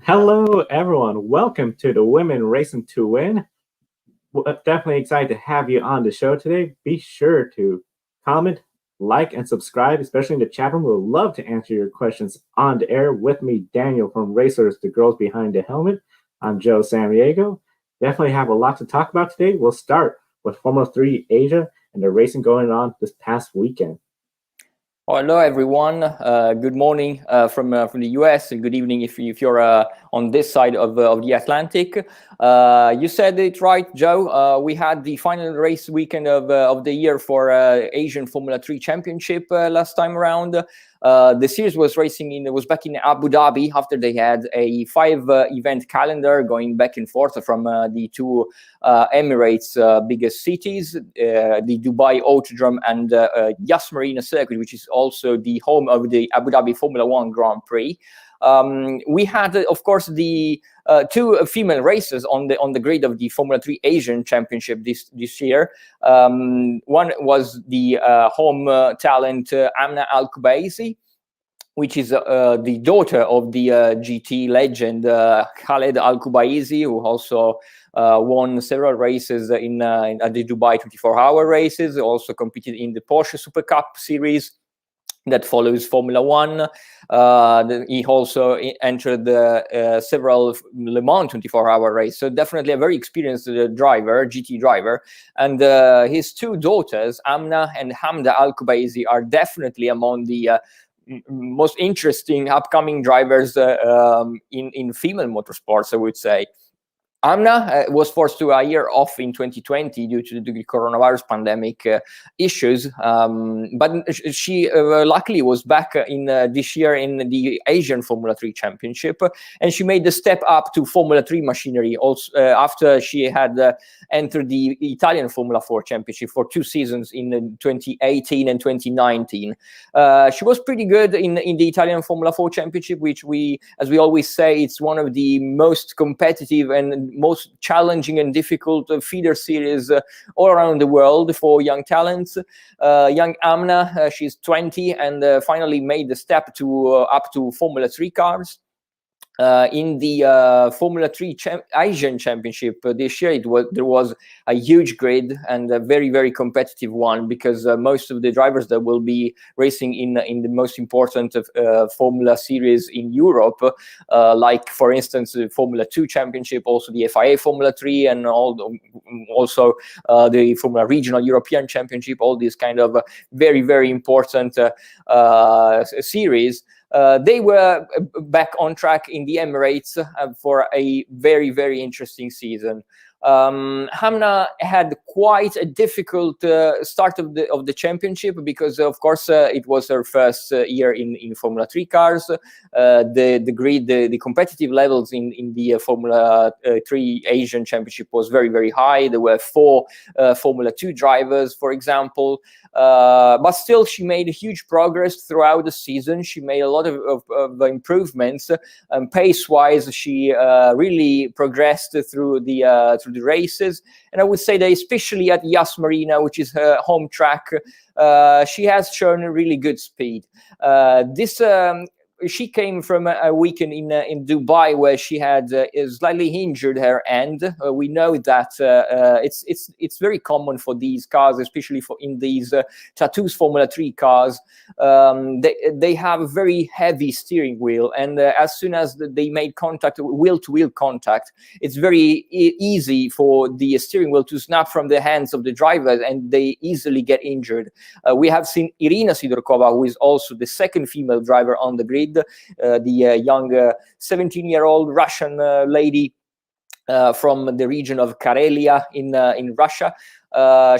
Hello, everyone. Welcome to the Women Racing to Win. Definitely excited to have you on the show today. Be sure to comment, like, and subscribe, especially in the chat room. We'll love to answer your questions on the air. With me, Daniel from Racers, the Girls Behind the Helmet. I'm Joe Samriego. Definitely have a lot to talk about today. We'll start with Formula 3 Asia and the racing going on this past weekend. Hello, everyone. Good morning from the US, and good evening if you're on this side of the Atlantic. You said it right, Joe. We had the final race weekend of the year for Asian Formula 3 Championship last time around. The series was back in Abu Dhabi after they had a 5-event calendar going back and forth from the two Emirates' biggest cities, the Dubai Autodrome and Yas Marina Circuit, which is also the home of the Abu Dhabi Formula 1 Grand Prix. We had, of course, the two female races on the grid of the Formula 3 Asian Championship this year. One was the home talent Amna Al-Kubaisi, which is the daughter of the GT legend Khaled Al-Kubaisi, who also won several races at the Dubai 24-hour races, also competed in the Porsche Super Cup series that follows Formula 1. He also entered several Le Mans 24-hour races. So definitely a very experienced GT driver. And his two daughters, Amna and Hamda Al-Kubaisi, are definitely among the most interesting upcoming drivers in female motorsports, I would say. Amna was forced to a year off in 2020 due to the coronavirus pandemic issues, but she luckily was back in this year in the Asian Formula 3 Championship, and she made the step up to Formula 3 machinery also after she had entered the Italian Formula 4 Championship for 2 seasons in 2018 and 2019. She was pretty good in the Italian Formula 4 Championship, which as we always say, it's one of the most competitive and most challenging and difficult feeder series all around the world for young talents. Young Amna, she's 20 and finally made the step to up to Formula 3 cars. In the Formula 3 Asian Championship this year, there was a huge grid and a very, very competitive one, because most of the drivers that will be racing in the most important Formula series in Europe, like for instance the Formula 2 Championship, also the FIA Formula 3, and also the Formula Regional European Championship, all these kind of very, very important series. They were back on track in the Emirates for a very, very interesting season. Hamna had quite a difficult start of the championship, because of course it was her first year in Formula 3 cars. The grid, the competitive levels in the Formula 3 Asian Championship was very, very high. There were 4 Formula 2 drivers, for example, but still she made huge progress throughout the season. She made a lot of improvements, pace-wise she really progressed through the races. And I would say that especially at Yas Marina, which is her home track, she has shown a really good speed. She came from a weekend in Dubai where she had slightly injured her end. We know that it's very common for these cars, especially in these Tattoos Formula 3 cars. They have a very heavy steering wheel, and as soon as they made contact, wheel-to-wheel contact, it's very easy for the steering wheel to snap from the hands of the driver, and they easily get injured. We have seen Irina Sidorkova, who is also the second female driver on the grid, the young 17-year-old Russian lady from the region of Karelia in Russia.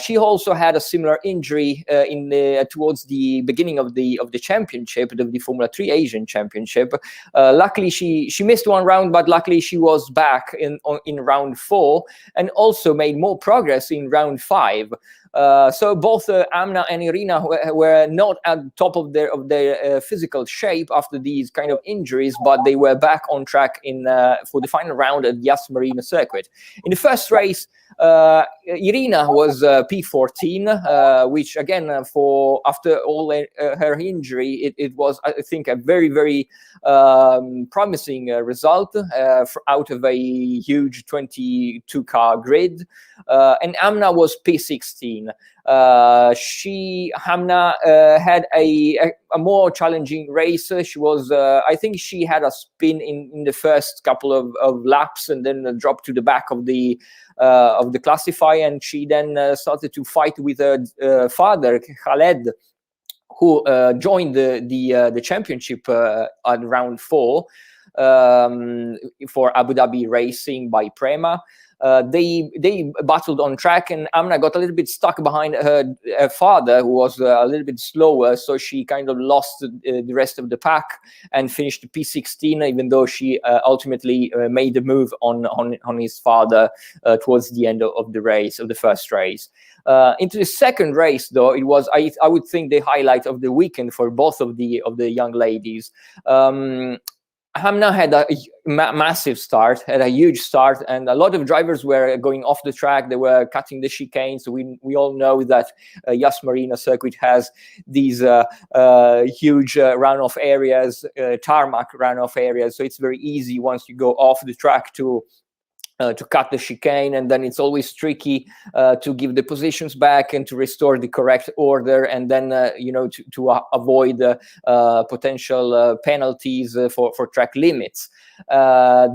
She also had a similar injury towards the beginning of the championship, the Formula 3 Asian Championship. Luckily, she missed one round, but luckily she was back in round 4 and also made more progress in round 5. So both Amna and Irina were not at the top of their physical shape after these kind of injuries, but they were back on track for the final round at Yas Marina circuit. In the first race, Irina was P14, which again, after all her injury, it was, I think, a very, very promising result out of a huge 22-car grid. And Amna was P16. Hamna had a more challenging race. She was, I think, she had a spin in the first couple of laps, and then dropped to the back of the classifier, and she then started to fight with her father, Khaled, who joined the championship at round 4 for Abu Dhabi Racing by Prema. They battled on track, and Amna got a little bit stuck behind her father, who was a little bit slower, so she kind of lost the rest of the pack and finished P16, even though she ultimately made the move on his father towards the end of the race, of the first race. Into the second race, though, it was, I would think, the highlight of the weekend for both of the young ladies. Hamna had a massive start, had a huge start, and a lot of drivers were going off the track. They were cutting the chicane. So we all know that Yas Marina circuit has these huge runoff areas, tarmac runoff areas. So it's very easy once you go off the track to cut the chicane, and then it's always tricky to give the positions back and to restore the correct order, and then to avoid potential penalties for track limits.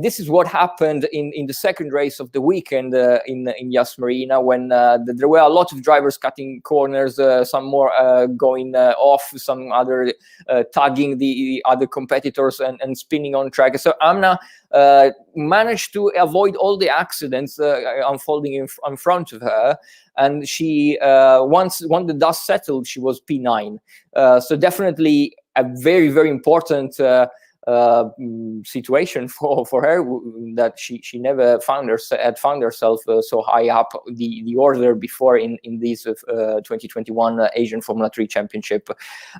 This is what happened in the second race of the weekend in Yas Marina, when there were a lot of drivers cutting corners, some more going off, some other tagging the other competitors and spinning on track. So Amna managed to avoid all the accidents unfolding in front of her, and she once the dust settled, she was P9. So definitely a very, very important situation for her, that she never had found herself so high up the order before in these 2021 Asian Formula 3 Championship.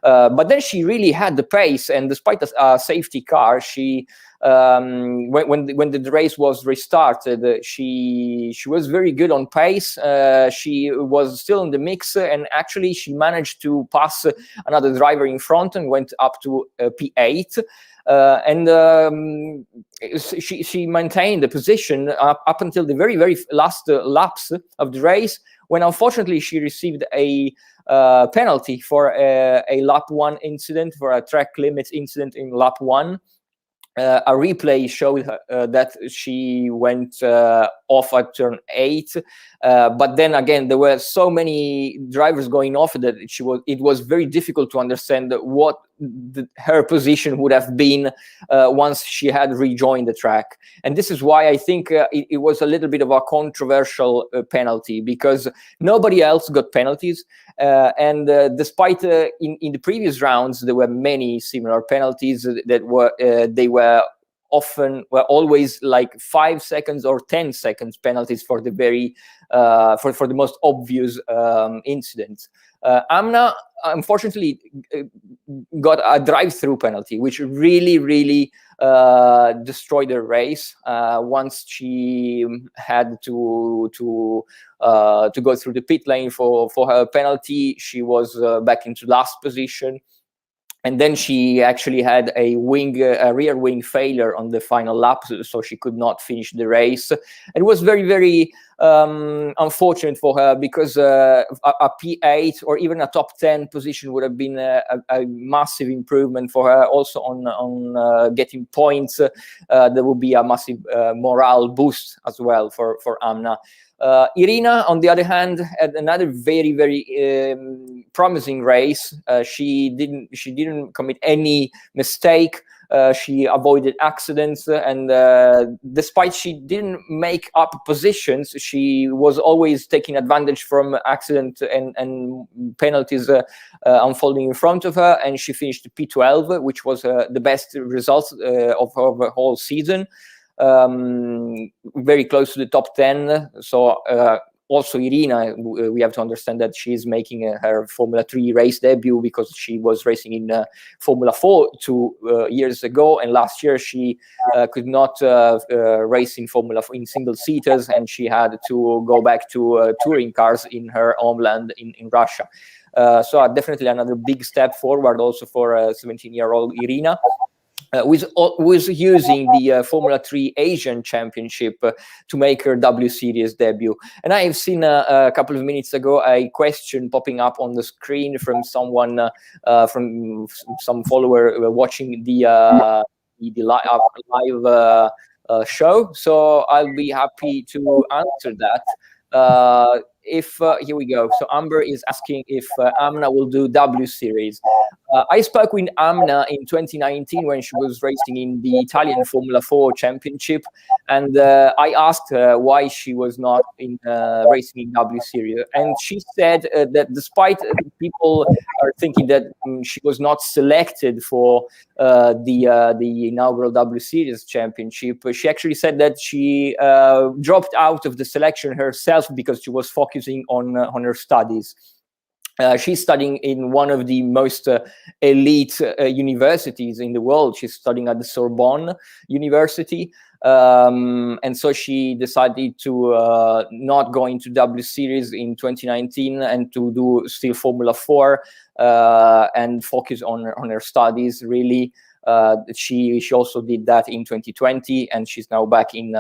But then she really had the pace, and despite a safety car, she when the race was restarted, she was very good on pace. She was still in the mix, and actually she managed to pass another driver in front and went up to P8. And she maintained the position up until the very, very last laps of the race, when unfortunately she received a penalty for a lap 1 incident, for a track limits incident in lap 1. A replay showed that she went off at turn 8, but then again there were so many drivers going off that it was very difficult to understand what her position would have been once she had rejoined the track. And this is why I think it was a little bit of a controversial penalty, because nobody else got penalties, and despite in the previous rounds there were many similar penalties that were always like 5 seconds or 10 seconds penalties for the very for the most obvious incidents. Amna unfortunately got a drive-through penalty, which really, really destroyed the race. Once she had to go through the pit lane for her penalty, she was back into last position. And then she actually had a rear wing failure on the final lap, so she could not finish the race. It was very, very unfortunate for her, because a P8 or even a top 10 position would have been a massive improvement for her. Also on getting points, there would be a massive morale boost as well for Amna. Irina, on the other hand, had another very, very promising race. She didn't commit any mistake. She avoided accidents, and despite she didn't make up positions, she was always taking advantage from accident and penalties unfolding in front of her, and she finished P12, which was the best result of her whole season. Very close to the top 10. So also Irina, we have to understand that she's making her Formula 3 race debut, because she was racing in Formula 4 2 years ago, and last year she could not race in Formula 4 in single seaters, and she had to go back to touring cars in her homeland in Russia. So definitely another big step forward also for 17-year-old Irina. Who is using the Formula 3 Asian Championship to make her W Series debut. And I have seen a couple of minutes ago a question popping up on the screen from someone, from some follower watching the live show. So I'll be happy to answer that. Here we go. So Amber is asking if Amna will do W Series. I spoke with Amna in 2019 when she was racing in the Italian Formula 4 Championship, and I asked her why she was not in racing in W Series, and she said that despite people are thinking that she was not selected for the inaugural W Series Championship, she actually said that she dropped out of the selection herself because she was focusing on her studies. She's studying in one of the most elite universities in the world. She's studying at the Sorbonne University. And so she decided to not go into W Series in 2019 and to do still Formula 4 and focus on her studies, really. She also did that in 2020, and she's now back in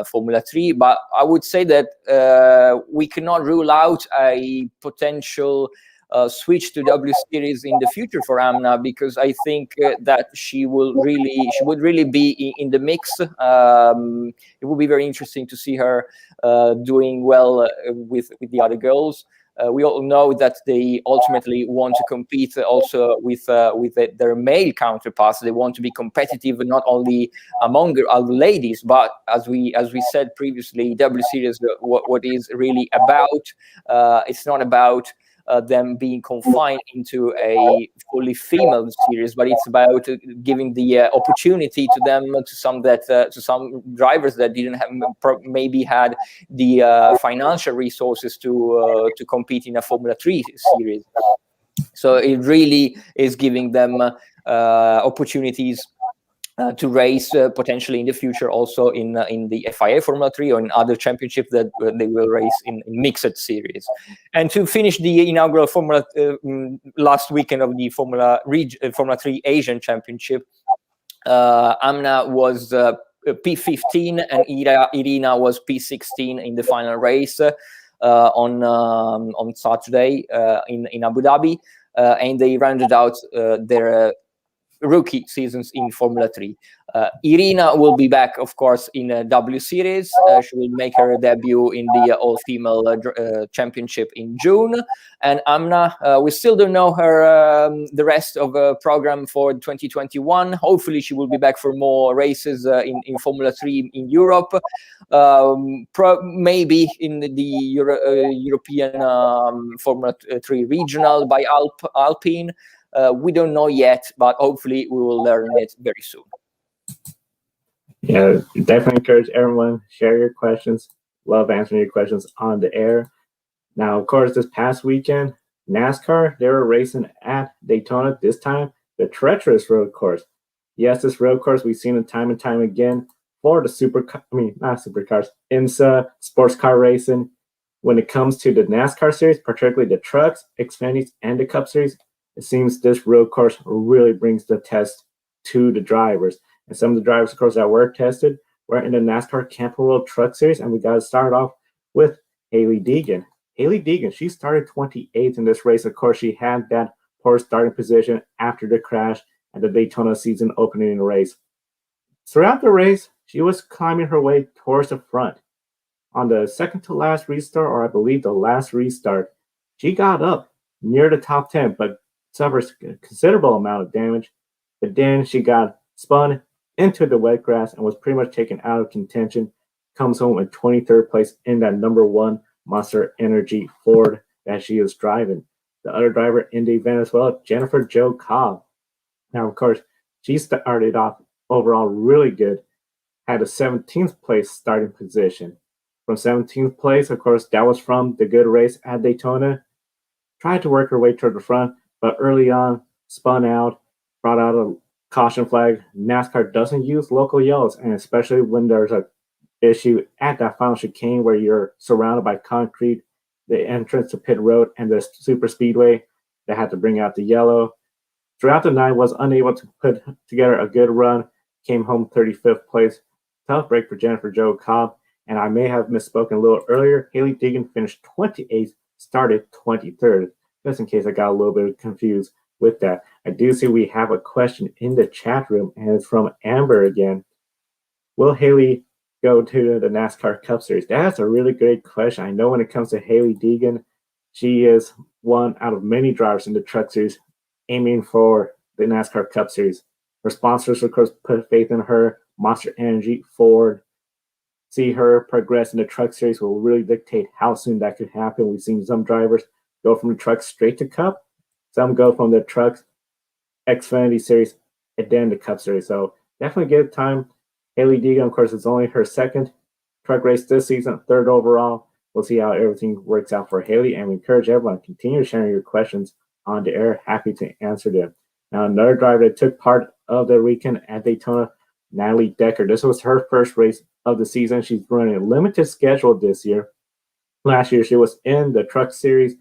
Formula 3. But I would say that we cannot rule out a potential switch to W Series in the future for Amna, because I think that she would really be in the mix. It would be very interesting to see her doing well with the other girls. We all know that they ultimately want to compete also with their male counterparts. They want to be competitive not only among other ladies, but as we said previously, W Series, what is really about, it's not about them being confined into a fully female series, but it's about giving the opportunity to them, to some drivers that didn't have, maybe had the financial resources to compete in a Formula 3 series. So it really is giving them opportunities to race potentially in the future also in the FIA Formula 3 or in other championships that they will race in mixed series. And to finish the inaugural Formula last weekend of the Formula 3 Asian Championship, Amna was P15 and Irina was P16 in the final race on Saturday in Abu Dhabi, and they rounded out their rookie seasons in Formula 3. Irina will be back, of course, in W Series. She will make her debut in the all-female championship in June. And Amna, we still don't know her the rest of the program for 2021. Hopefully, she will be back for more races in Formula 3 in Europe. Maybe in the European Formula 3 regional by Alpine. We don't know yet, but hopefully we will learn it very soon. Yeah, definitely encourage everyone, share your questions. Love answering your questions on the air. Now, of course, this past weekend, NASCAR, they were racing at Daytona, this time the treacherous road course. Yes, this road course, we've seen it time and time again for the not supercars, IMSA, sports car racing. When it comes to the NASCAR series, particularly the trucks, Xfinity, and the Cup series, it seems this road course really brings the test to the drivers. And some of the drivers, of course, that were tested were in the NASCAR Camping World Truck Series. And we got to start off with Hailie Deegan. Hailie Deegan, she started 28th in this race. Of course, she had that poor starting position after the crash at the Daytona season opening race. Throughout the race, she was climbing her way towards the front. On the second to last restart, or I believe the last restart, she got up near the top 10, but suffers a considerable amount of damage. But then she got spun into the wet grass and was pretty much taken out of contention. Comes home in 23rd place in that number 1 Monster Energy Ford that she is driving. The other driver in the event as well, Jennifer Jo Cobb. Now, of course, she started off overall really good, had a 17th place starting position. from 17th place. Of course, that was from the good race at Daytona. Tried to work her way toward the front, but early on spun out, brought out a caution flag. NASCAR doesn't use local yellows, and especially when there's a issue at that final chicane where you're surrounded by concrete, the entrance to pit road and the super speedway, they had to bring out the yellow. Throughout the night, was unable to put together a good run. Came home 35th place. Tough break for Jennifer Jo Cobb. And I may have misspoken a little earlier. Hailie Deegan finished 28th, started 23rd. Just in case I got a little bit confused with that. I do see we have a question in the chat room, and it's from Amber again. Will Hailie go to the NASCAR Cup Series? That's a really great question. I know when it comes to Hailie Deegan, she is one out of many drivers in the Truck Series aiming for the NASCAR Cup Series. Her sponsors, of course, put faith in her. Monster Energy, Ford. See her progress in the Truck Series will really dictate how soon that could happen. We've seen some drivers go from the Truck straight to Cup. Some go from the Truck Xfinity Series and then the Cup Series. So definitely give time. Hailie Deegan, of course, it's only her second truck race this season, third overall. We'll see how everything works out for Hailie, and we encourage everyone to continue sharing your questions on the air. Happy to answer them. Now, another driver that took part of the weekend at Daytona, Natalie Decker. This was her first race of the season. She's running a limited schedule this year. Last year, she was in the Truck Series.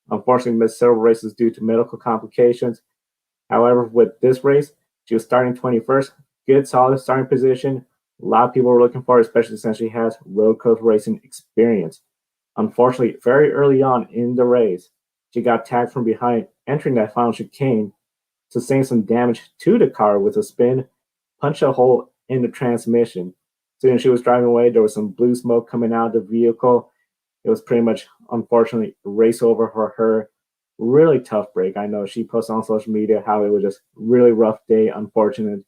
Unfortunately, missed several races due to medical complications. However, with this race, she was starting 21st. Good, solid starting position. A lot of people were looking for her, especially since she has road course racing experience. Unfortunately, very early on in the race, she got tagged from behind, entering that final chicane, sustained some damage to the car with a spin, punched a hole in the transmission. Soon as she was driving away, there was some blue smoke coming out of the vehicle. It was pretty much, unfortunately, a race over for her. Really tough break. I know she posted on social media how it was just really rough day, unfortunate,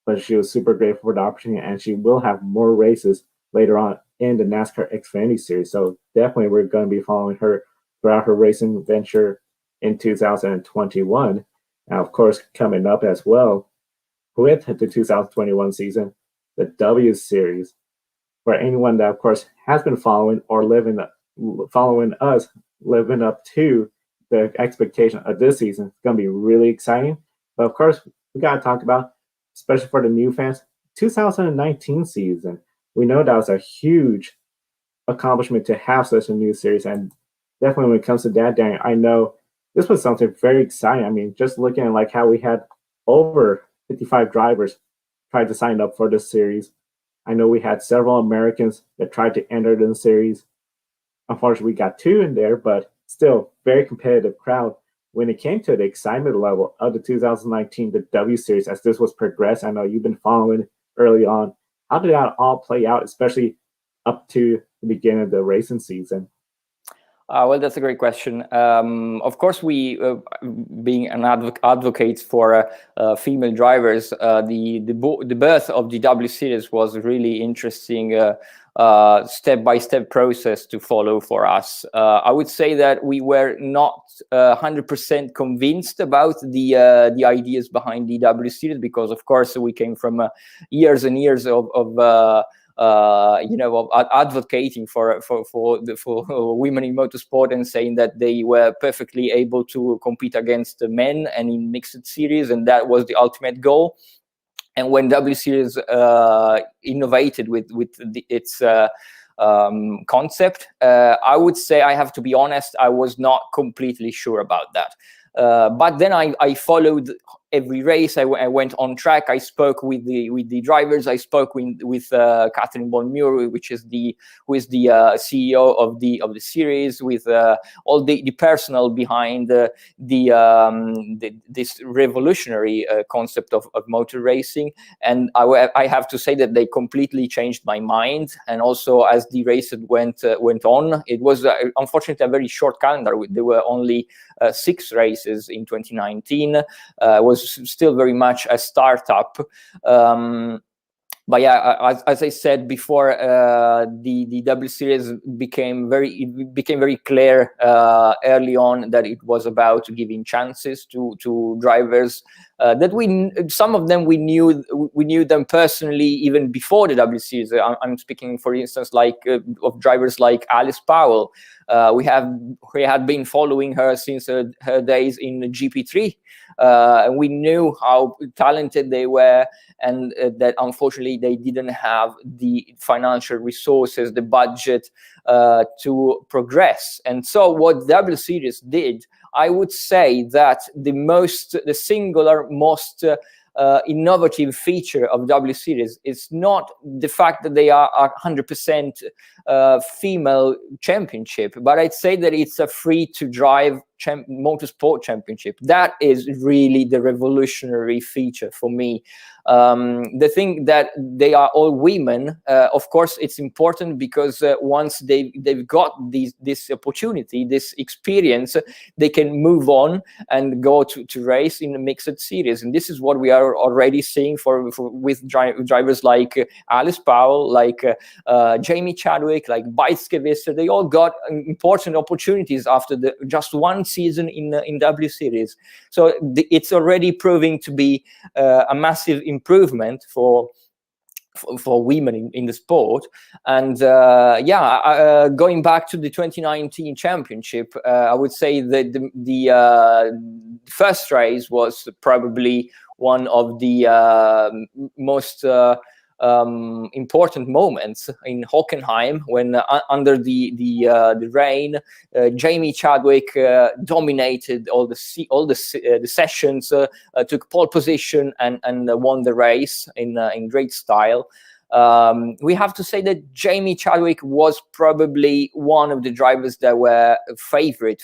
but she was super grateful for the opportunity, and she will have more races later on in the NASCAR Xfinity Series. So definitely we're going to be following her throughout her racing venture in 2021. Now, of course, coming up as well with the 2021 season, the W Series, for anyone that, of course, has been following or following us, living up to the expectation of this season. It's going to be really exciting. But of course, we got to talk about, especially for the new fans, 2019 season. We know that was a huge accomplishment to have such a new series, and definitely when it comes to that, Daniel, I know this was something very exciting. I mean, just looking at like how we had over 55 drivers tried to sign up for this series. I know we had several Americans that tried to enter the series. Unfortunately, we got 2 in there, but still very competitive crowd. When it came to the excitement level of the 2019 the W Series, as this was progressed, I know you've been following early on. How did that all play out, especially up to the beginning of the racing season? Well, that's a great question. Of course, we, being an advocate for female drivers, the birth of the W Series was a really interesting step-by-step process to follow for us. I would say that we were not 100% convinced about the ideas behind the W Series because, of course, we came from years and years of advocating for women in motorsport and saying that they were perfectly able to compete against the men and in mixed series, and that was the ultimate goal. And when W Series innovated with its concept, I would say, I have to be honest, I was not completely sure about that. But then I followed every race. I went on track. I spoke with the drivers. I spoke with Catherine Bonmure, who is the CEO of the series, with all the personnel behind this revolutionary concept of motor racing. And I have to say that they completely changed my mind. And also, as the race went on, it was unfortunately a very short calendar. There were only 6 races in 2019. Was still very much a startup. But yeah, as I said before, the W Series became very clear early on that it was about giving chances to drivers that some of them we knew them personally even before the W Series. I'm speaking, for instance, of drivers like Alice Powell. We had been following her since her days in GP3. And we knew how talented they were, and that unfortunately they didn't have the financial resources, the budget to progress. And so what W Series did, I would say that the singular most innovative feature of W Series is not the fact that they are a 100% female championship, but I'd say that it's a free to drive motorsport championship. That is really the revolutionary feature for me. The thing that they are all women, of course, it's important because once they've got this opportunity, this experience, they can move on and go to race in a mixed series. And this is what we are already seeing with drivers like Alice Powell, like Jamie Chadwick, like Bijtske. They all got important opportunities after just one season in W Series. So it's already proving to be a massive improvement for women in the sport. And going back to the 2019 championship, I would say that the first race was probably one of the most important moments in Hockenheim, when under the rain, Jamie Chadwick dominated all the sessions, took pole position and won the race in great style. We have to say that Jamie Chadwick was probably one of the drivers that were favorite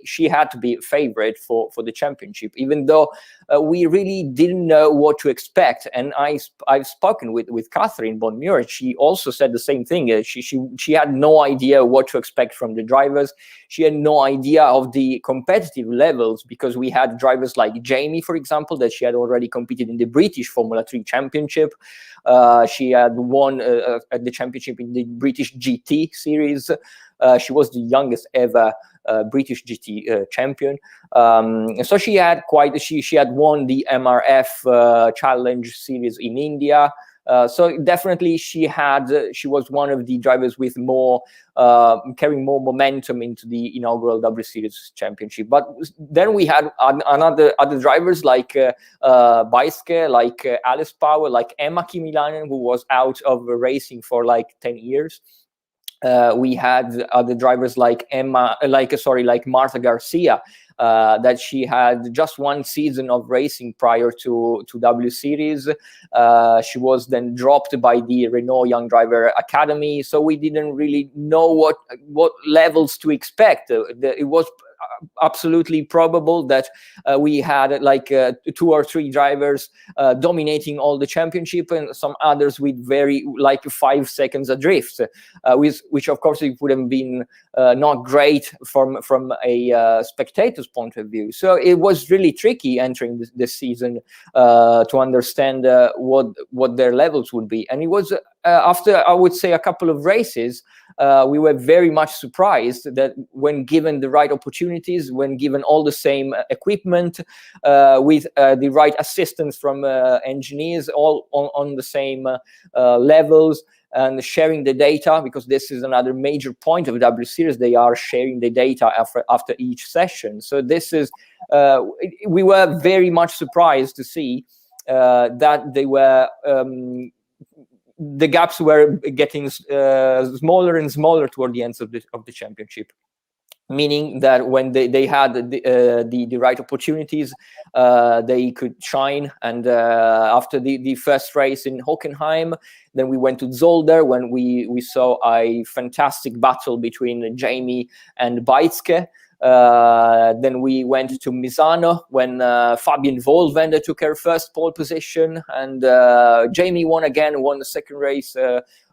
she had to be a favorite for the championship, even though we really didn't know what to expect. And I've spoken with Catherine von Muir. She also said the same thing. She had no idea what to expect from the drivers. She had no idea of the competitive levels, because we had drivers like Jamie, for example, that she had already competed in the British Formula 3 Championship. She had won at the championship in the British GT series. She was the youngest ever British GT champion. So she had won the MRF Challenge series in India. So definitely she was one of the drivers with more carrying more momentum into the inaugural W Series championship. But then we had other drivers like Bijtske, like Alice Powell, like Emma Kimiläinen, who was out of racing for like 10 years. We had other drivers like Marta Garcia, that she had just one season of racing prior to W Series. She was then dropped by the Renault Young Driver Academy, so we didn't really know what levels to expect. It was absolutely probable that we had like 2 or 3 drivers dominating all the championship, and some others with very 5 seconds adrift, which of course it would have been not great from a spectator's point of view. So it was really tricky entering this season to understand what their levels would be. And it was after, I would say, a couple of races, we were very much surprised that when given the right opportunities, when given all the same equipment, with the right assistance from engineers, all on the same levels, and sharing the data, because this is another major point of W Series. They are sharing the data after each session. So this is, we were very much surprised to see that they were, the gaps were getting smaller and smaller toward the ends of the championship. Meaning that when they had the right opportunities, they could shine. And after the first race in Hockenheim, then we went to Zolder, when we saw a fantastic battle between Jamie and Bijtske. Then we went to Misano, when Fabian Wohlwender took her first pole position, and Jamie won the second race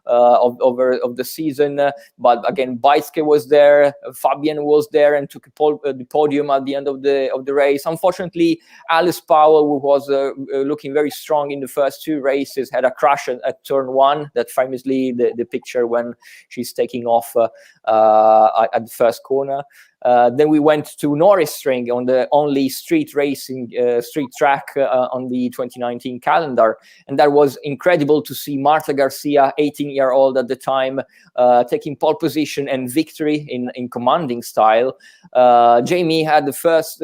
of the season. But again, Beitske was there, Fabian was there, and took the podium at the end of the race. Unfortunately, Alice Powell, who was looking very strong in the first two races, had a crash at turn one. That famously the picture when she's taking off at the first corner. Then we went to Norrisring on the only street racing street track on the 2019 calendar, and that was incredible to see Marta Garcia, 18-year-old at the time, taking pole position and victory in commanding style. Jamie had the first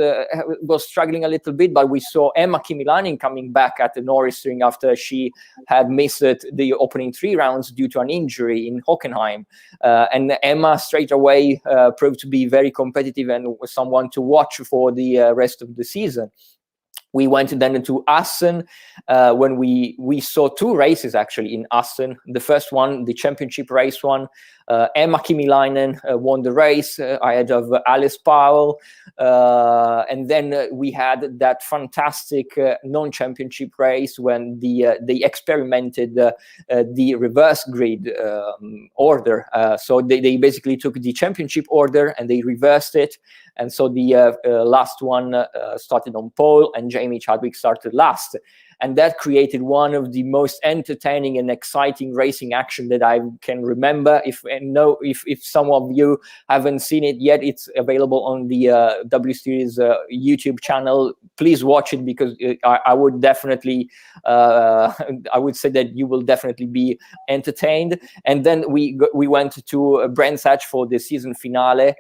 was struggling a little bit, but we saw Emma Kimiläinen coming back at the Norrisring after she had missed the opening 3 rounds due to an injury in Hockenheim, and Emma straight away proved to be very competitive and someone to watch for the rest of the season. We went then to Assen when we saw 2 races actually in Assen. The first one, the championship race one, Emma Kimiläinen won the race ahead of Alice Powell. And then we had that fantastic non-championship race when they experimented the reverse grid order. So they basically took the championship order and they reversed it. And so the last one started on pole and Jamie Chadwick started last. And that created one of the most entertaining and exciting racing action that I can remember. If some of you haven't seen it yet, it's available on the W Series YouTube channel. Please watch it because I would definitely, I would say that you will definitely be entertained. And then we went to Brands Hatch for the season finale.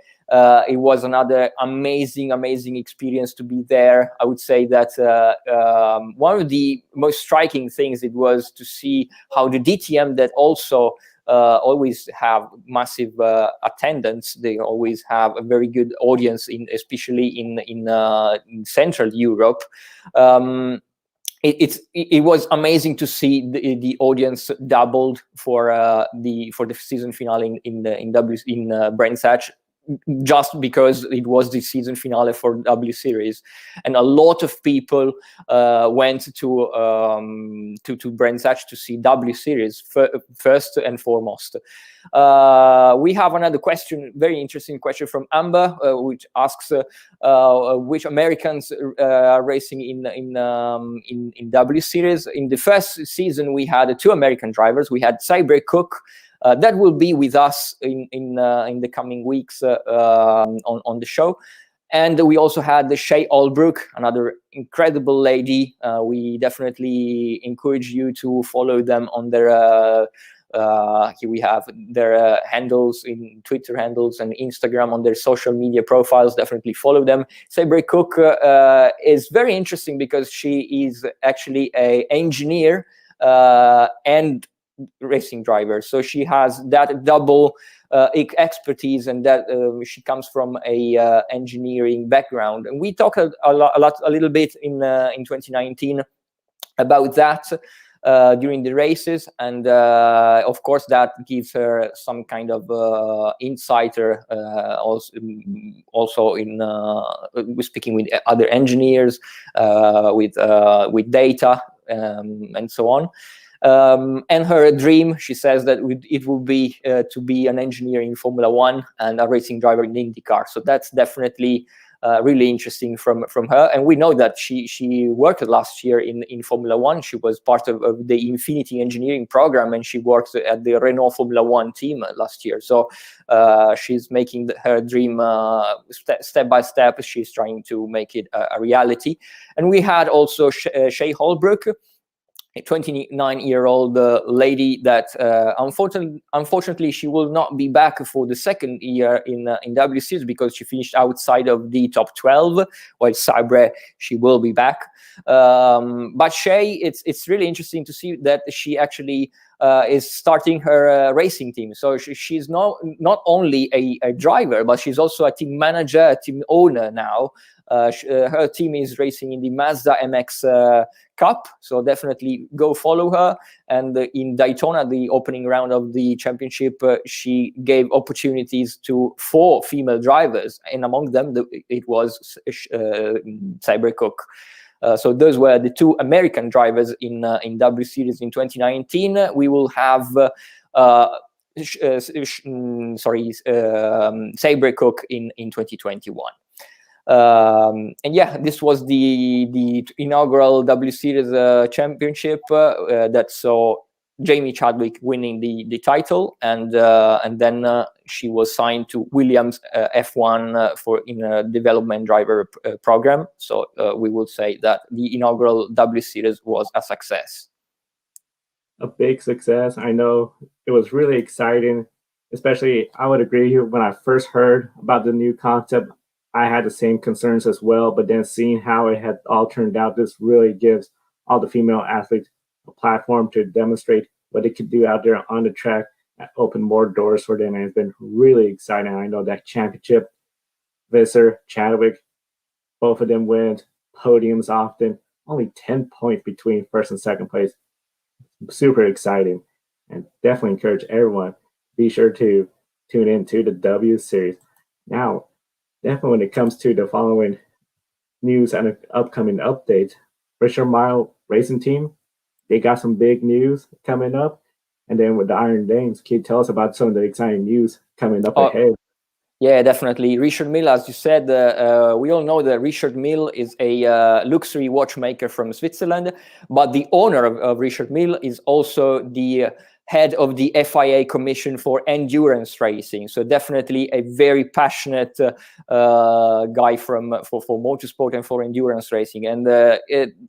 It was another amazing experience to be there. I would say that one of the most striking things it was to see how the DTM that also always have massive attendance. They always have a very good audience, especially in Central Europe. It was amazing to see the audience doubled for the season finale in Brands Hatch, just because it was the season finale for W Series, and a lot of people went to Brands Hatch to see W Series first and foremost. We have another question, very interesting question from Amber, which asks which Americans are racing in W Series. In the first season, we had 2 American drivers. We had Sabre Cook. That will be with us in the coming weeks on the show. And we also had the Shay Albrook, another incredible lady. We definitely encourage you to follow them on their here we have their handles, in Twitter handles and Instagram, on their social media profiles. Definitely follow them. Sabre Cook is very interesting because she is actually an engineer and racing driver, so she has that double expertise, and that she comes from a engineering background. And we talked a little bit in 2019 about that during the races, and of course that gives her some kind of insider also in speaking with other engineers, with data and so on. And her dream, she says that it will be to be an engineer in Formula One and a racing driver in IndyCar. So that's definitely really interesting from her. And we know that she worked last year in Formula One. She was part of the Infinity engineering program, and she worked at the Renault Formula One team last year. So she's making her dream step by step. She's trying to make it a reality. And we had also Shay Holbrook, a 29-year-old lady that unfortunately she will not be back for the second year in W Series because she finished outside of the top 12, while Sabre, she will be back. But Shay, it's really interesting to see that she actually is starting her racing team. So she's not only a driver, but she's also a team manager, a team owner now. Her team is racing in the Mazda MX Cup, so definitely go follow her. And in Daytona, the opening round of the championship, she gave opportunities to 4 female drivers, and among them it was Sabre Cook. So those were the two American drivers in W Series in 2019. We will have Sabre Cook in 2021. And yeah, this was the inaugural W Series championship that saw Jamie Chadwick winning the title, and then she was signed to Williams F1 for in a development driver program. So we will say that the inaugural W Series was a success. A big success. I know it was really exciting, especially I would agree when I first heard about the new concept. I had the same concerns as well, but then seeing how it had all turned out, this really gives all the female athletes a platform to demonstrate what they could do out there on the track, open more doors for them, and it's been really exciting. I know that championship, Visser, Chadwick, both of them win podiums often, only 10 points between first and second place. Super exciting, and definitely encourage everyone, be sure to tune in to the W Series. Now, definitely when it comes to the following news and upcoming updates, Richard Mille Racing Team, they got some big news coming up. And then with the Iron Dames, can you tell us about some of the exciting news coming up ahead? Yeah, definitely. Richard Mille, as you said, we all know that Richard Mille is a luxury watchmaker from Switzerland, but the owner of Richard Mille is also the head of the FIA Commission for Endurance Racing. So definitely a very passionate guy for motorsport and for endurance racing. And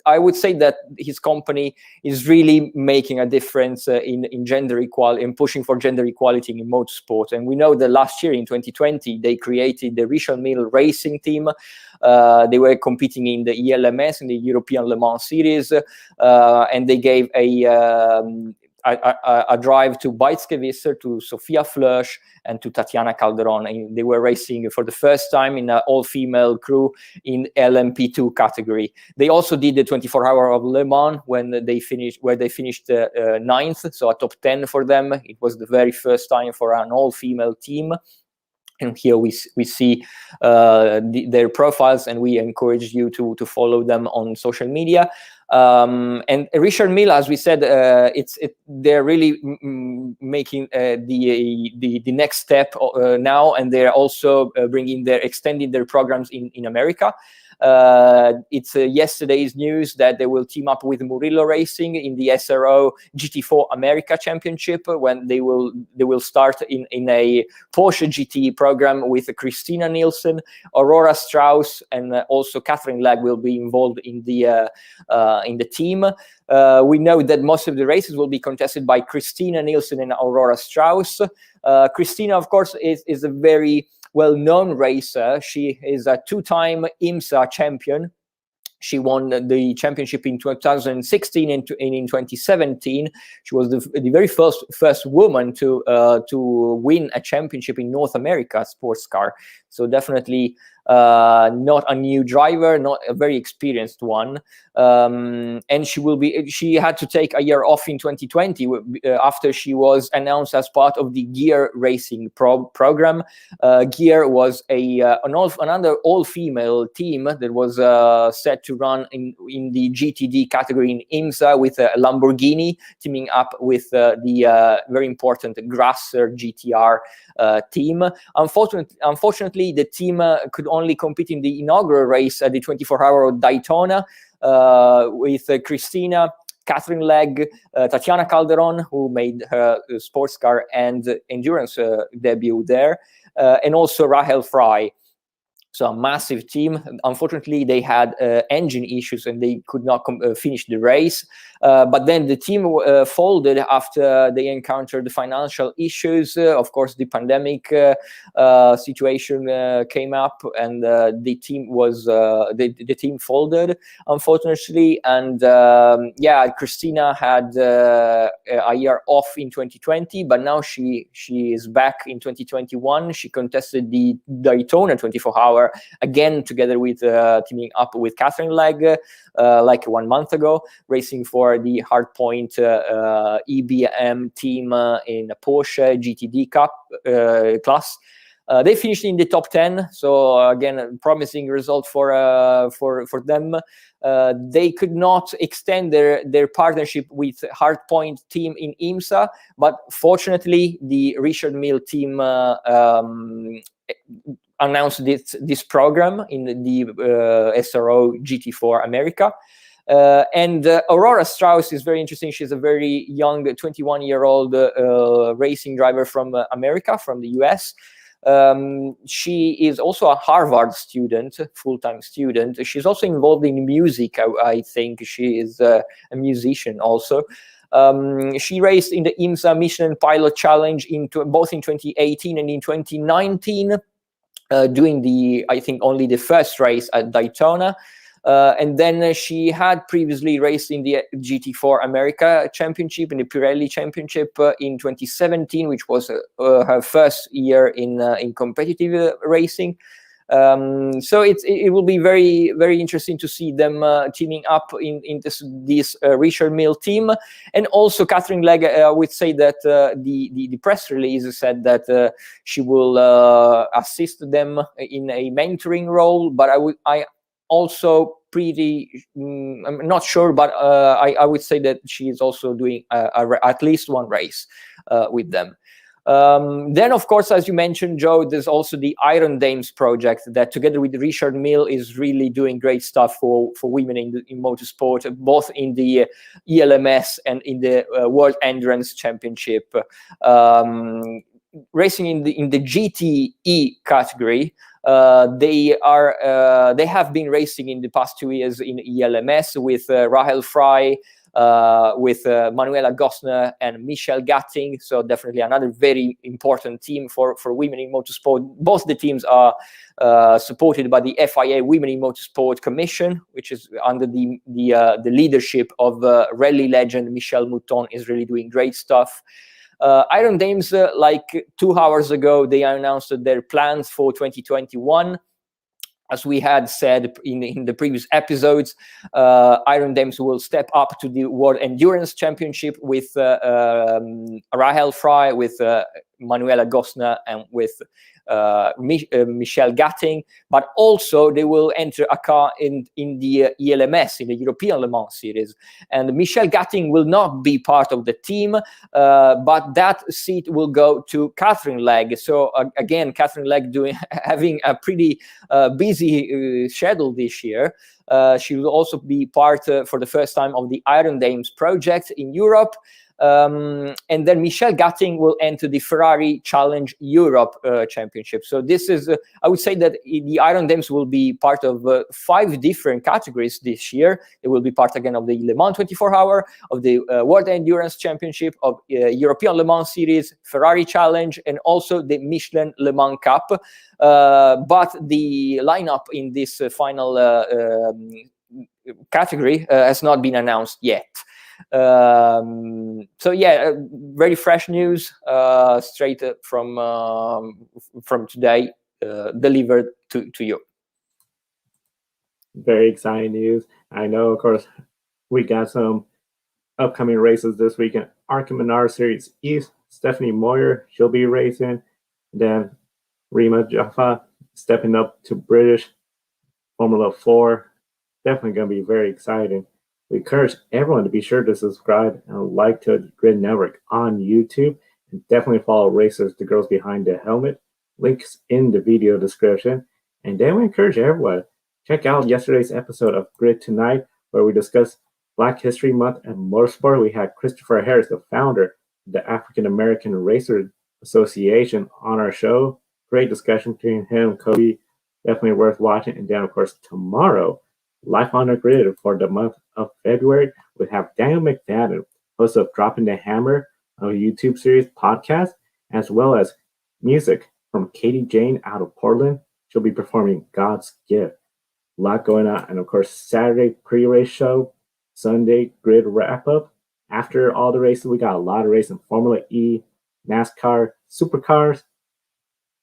I would say that his company is really making a difference in gender equality and pushing for gender equality in motorsport. And we know that last year in 2020, they created the Richard Mille Racing Team. They were competing in the ELMS, in the European Le Mans Series, and they gave a drive to Beitske Visser, to Sophia Flörsch, and to Tatiana Calderon. And they were racing for the first time in an all-female crew in LMP2 category. They also did the 24-hour of Le Mans when they finished, where they finished ninth, so a top 10 for them. It was the very first time for an all-female team. And here we see their profiles, and we encourage you to follow them on social media. And Richard Mille, as we said, they're really making the next step now, and they're also extending their programs in America. It's yesterday's news that they will team up with Murillo Racing in the SRO GT4 America Championship, when they will start in a Porsche GT program with Christina Nielsen, Aurora Strauss, and also Catherine Legg will be involved in the team. We know that most of the races will be contested by Christina Nielsen and Aurora Strauss. Christina, of course, is a very well-known racer. She is a two-time IMSA champion. She won the championship in 2016 and in 2017. She was the very first woman to win a championship in North America sports car. So definitely not a new driver, not a very experienced one. And she had to take a year off in 2020 after she was announced as part of the Gear Racing program. Gear was another all-female team that was set to run in the GTD category in IMSA with Lamborghini, teaming up with the very important Grasser GTR team. Unfortunately, the team could only compete in the inaugural race at the 24-hour of Daytona with Christina, Catherine Legg, Tatiana Calderon, who made her sports car and endurance debut there, and also Rahel Fry. So a massive team. Unfortunately, they had engine issues and they could not finish the race. But then the team folded after they encountered financial issues. Of course, the pandemic situation came up, and the team folded, unfortunately. And yeah, Christina had a year off in 2020, but now she is back in 2021. She contested the Daytona 24-hour again, together with teaming up with Catherine Legg, like 1 month ago, racing for the Hardpoint EBM team in a Porsche GTD Cup class. They finished in the top 10, so again, a promising result for them. They could not extend their partnership with Hardpoint team in IMSA, but fortunately, the Richard Mille team announced this program in the SRO GT4 America. And Aurora Strauss is very interesting. She's a very young 21-year-old racing driver from America, from the US. She is also a Harvard student, full-time student. She's also involved in music. I think she is a musician also. She raced in the IMSA Michelin Pilot Challenge both in 2018 and in 2019, doing I think only the first race at Daytona. And then she had previously raced in the GT4 America Championship, in the Pirelli Championship in 2017, which was her first year in competitive racing. So it will be very, very interesting to see them teaming up in this Richard Mille team. And also Catherine Legge, I would say that the press release said that she will assist them in a mentoring role, but I also I'm not sure, but I would say that she is also doing at least one race with them. Then, of course, as you mentioned, Joe, there's also the Iron Dames project that, together with Richard Mille, is really doing great stuff for women in motorsport, both in the ELMS and in the World Endurance Championship. Racing in the GTE category, they have been racing in the past 2 years in ELMS with Rahel Fry, with Manuela Gosner and Michelle Gatting. So definitely another very important team for women in motorsport. Both the teams are supported by the FIA Women in Motorsport Commission, which is under the leadership of rally legend Michel Mouton, is really doing great stuff. Iron Dames, like 2 hours ago, they announced their plans for 2021. As we had said in the previous episodes, Iron Dames will step up to the World Endurance Championship with Rahel Fry, with Manuela Gosner, and with Michelle Gatting, but also they will enter a car in the ELMS, in the European Le Mans Series. And Michelle Gatting will not be part of the team, but that seat will go to Catherine Legge. So again, Catherine Legge having a pretty busy schedule this year. She will also be part for the first time of the Iron Dames project in Europe. And then Michelle Gatting will enter the Ferrari Challenge Europe Championship. So this is, I would say that the Iron Dames will be part of 5 different categories this year. It will be part again of the Le Mans 24-hour, of the World Endurance Championship, of European Le Mans Series, Ferrari Challenge, and also the Michelin Le Mans Cup. But the lineup in this final category has not been announced yet. So yeah, very fresh news, straight from today, delivered to you. Very exciting news. I know, of course, we got some upcoming races this weekend. Arca Menard Series East, Stephanie Moyer, she'll be racing. Then Rima Jaffa stepping up to British Formula 4. Definitely going to be very exciting. We encourage everyone to be sure to subscribe and like to the Grid Network on YouTube, and definitely follow Racers, the Girls Behind the Helmet. Links in the video description. And then we encourage everyone, check out yesterday's episode of Grid Tonight, where we discussed Black History Month and motorsport. We had Christopher Harris, the founder of the African American Racer Association, on our show. Great discussion between him and Kobe. Definitely worth watching. And then, of course, tomorrow, Life on the Grid for the month of February, we have Daniel McFadden, host of Dropping the Hammer, a YouTube series podcast, as well as music from Katie Jane out of Portland. She'll be performing God's Gift. A lot going on. And of course, Saturday pre-race show, Sunday grid wrap-up. After all the races, we got a lot of racing. Formula E, NASCAR, supercars.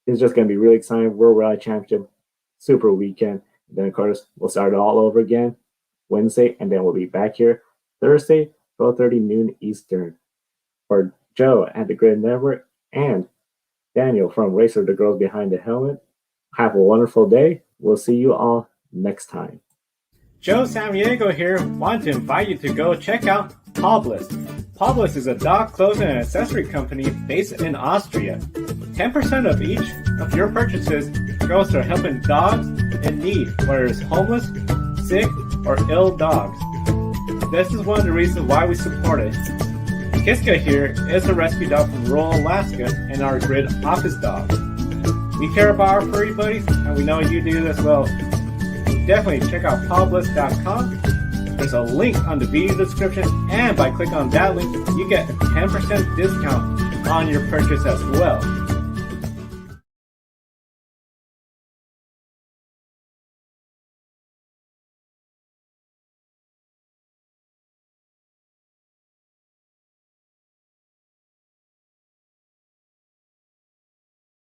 It's just going to be really exciting. World Rally Championship, super weekend. Then, of course, we'll start it all over again Wednesday, and then we'll be back here Thursday, 12:30 noon Eastern. For Joe at the Grid Network and Daniel from Racer the Girls Behind the Helmet. Have a wonderful day. We'll see you all next time. Joe Samaniego here. Want to invite you to go check out Pawbliss. Pawbliss is a dog clothing and accessory company based in Austria. 10% of each of your purchases goes to helping dogs in need, whether it's homeless, sick, or ill dogs. This is one of the reasons why we support it. Kiska here is a rescue dog from rural Alaska and our grid office dog. We care about our furry buddies, and we know you do as well. Definitely check out pawbliss.com. There's a link on the video description, and by clicking on that link, you get a 10% discount on your purchase as well.